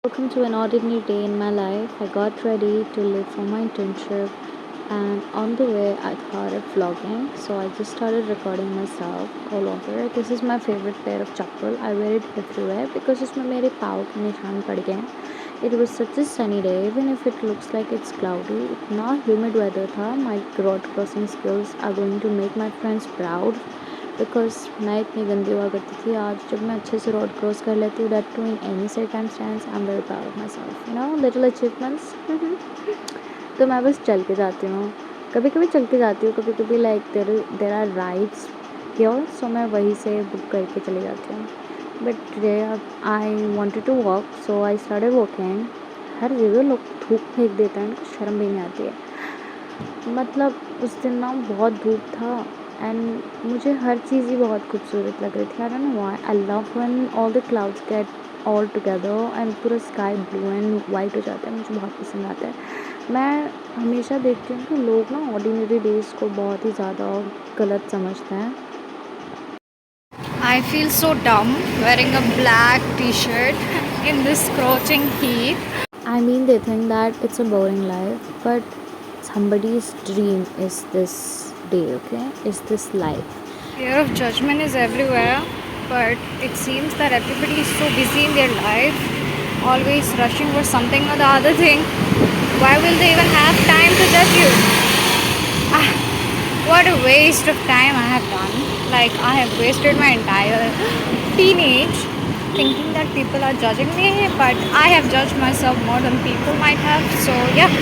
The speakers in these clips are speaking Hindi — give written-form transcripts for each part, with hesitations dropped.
Welcome to an ordinary day in my life. I got ready to leave for my internship, and on the way, I thought of vlogging, so I just started recording myself all over. This is my favorite pair of chappal. I wear it everywhere because इसमें मेरे पाँव के निशान पड़ गए हैं. It was such a sunny day, even if it looks like it's cloudy. इतना humid weather था. My road crossing skills are going to make my friends proud. Because मैं इतनी गंदी हुआ करती थी. आज जब मैं अच्छे से रोड क्रॉस कर लेती हूँ, that too in any circumstance, I am very proud of myself, little achievements. तो मैं बस चल के जाती हूँ. कभी कभी चल के जाती हूँ, कभी कभी like there are rides here, so मैं वहीं से बुक करके चली जाती हूँ. But today I wanted to walk, so I started walking. हर जगह लोग धूप फेंक देते हैं, उनको शर्म भी नहीं आती है. मतलब उस दिन ना बहुत धूप था एंड मुझे हर चीज़ ही बहुत खूबसूरत लग रही थी. I don't know why. I love when all the clouds get all together and पूरा स्काई ब्लू एंड वाइट हो जाता है. मुझे बहुत पसंद आता है. मैं हमेशा देखती हूँ कि लोग ना ऑर्डिनरी डेज़ को बहुत ही ज़्यादा गलत समझते हैं. I feel so dumb wearing a black t-shirt in this scorching heat. I mean, they think that it's a boring life, but somebody's dream is this day, okay? Is this life. Fear of judgment is everywhere, but it seems that everybody is so busy in their life, always rushing for something or the other thing. Why will they even have time to judge you? Ah, what a waste of time I have done. Like, I have wasted my entire teenage thinking that people are judging me, but I have judged myself more than people might have. So yeah.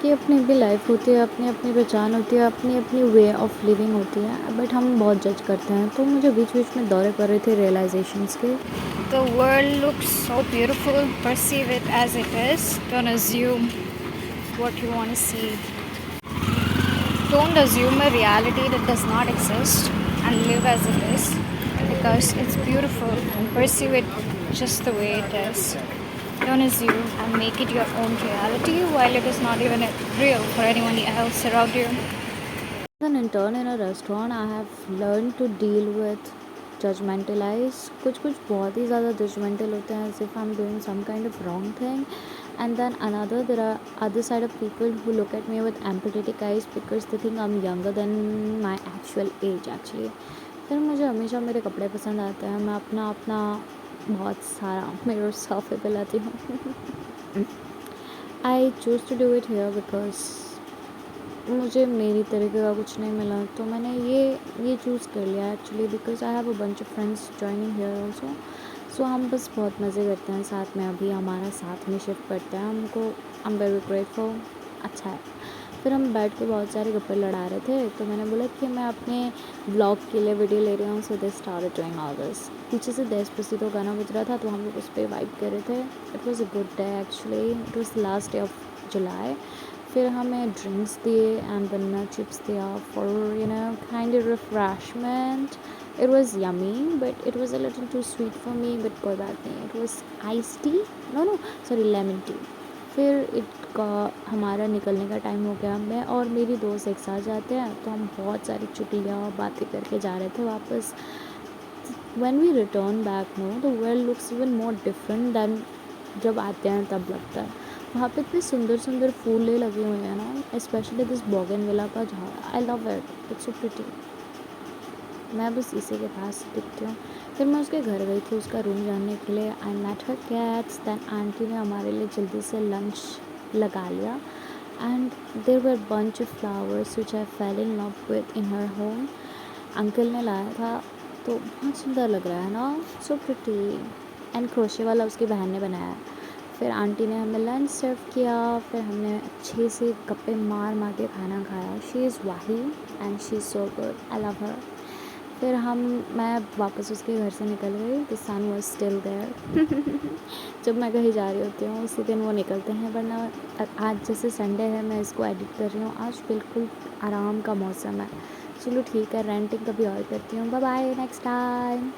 कि अपनी भी लाइफ होती है, अपनी अपनी पहचान होती है, अपनी अपनी वे ऑफ लिविंग होती है, बट हम बहुत जज करते हैं. तो मुझे बीच बीच में दौरे कर रहे थे रियलाइजेशंस के. The world looks so beautiful. Perceive it as it is. Don't assume what you want to see. Don't assume a reality that does not exist and live as it is, because it's beautiful, and perceive it just the way it is. Don't assume and make it your own reality while it is not even real for anyone else around you. As an intern in a restaurant, I have learned to deal with judgmental eyes. कुछ कुछ बहुत ही ज़्यादा judgmental होते हैं, as if I'm doing some kind of wrong thing. And then there are other side of people who look at me with empathetic eyes because they think I'm younger than my actual age actually. फिर मुझे हमेशा मेरे कपड़े पसंद आते हैं. मैं अपना अपना बहुत सारा मेरे self पे लाती हूँ. I choose to do it here because मुझे मेरी तरीके का कुछ नहीं मिला, तो मैंने ये चूज़ कर लिया actually, because I have a bunch of friends joining here also. So हम बस बहुत मज़े करते हैं साथ में. अभी हमारा साथ में शिफ्ट पड़ता है हमको. आई एम वेरी ग्रेटफुल. अच्छा है. फिर हम बैठ के बहुत सारे गप्पे लड़ा रहे थे, तो मैंने बोला कि मैं अपने ब्लॉग के लिए वीडियो ले रही हूँ. So they started doing all this. पीछे से डेस्पासितो गाना बज रहा था, तो हम लोग उस पर वाइब कर रहे थे. It was a good day actually. It was last day of July. फिर हमें ड्रिंक्स दिए एंड बनना चिप्स दिया for kind of refreshment. It was yummy but it was a little too sweet for me, but कोई बात नहीं. It was ice tea, no sorry, lemon tea. फिर हमारा निकलने का टाइम हो गया. मैं और मेरी दोस्त एक साथ जाते हैं, तो हम बहुत सारी चुगलियाँ बातें करके जा रहे थे वापस. when we return back, no, the world looks even more different than जब आते हैं तब लगता है. वहाँ पे इतने सुंदर सुंदर फूलें लगे हुए हैं ना, स्पेशली दिस बोगनविला का झाड़. I love it. It's so pretty. मैं बस इसी के पास दिखती हूँ. फिर मैं उसके घर गई थी उसका रूम जानने के लिए. I met her cats. Then aunty ने हमारे लिए जल्दी से लंच लगा लिया. And there were bunch of flowers which I fell in love with in her home. Uncle ने लाया था, तो बहुत सुंदर लग रहा है ना. So pretty. एंड क्रोशे वाला उसकी बहन ने बनाया. फिर आंटी ने हमें लंच सर्व किया. फिर हमने अच्छे से गप्पे मार मार के खाना खाया. शी इज़ वाही and she is so good. I love her. फिर मैं वापस उसके घर से निकल गई. The sun was still there. जब मैं कहीं जा रही होती हूँ उसी दिन वो निकलते हैं, वरना आज जैसे संडे है, मैं इसको एडिट कर रही हूँ. आज बिल्कुल आराम का मौसम है. चलो ठीक है, रेंटिंग कभी और करती हूँ. Bye bye, next time.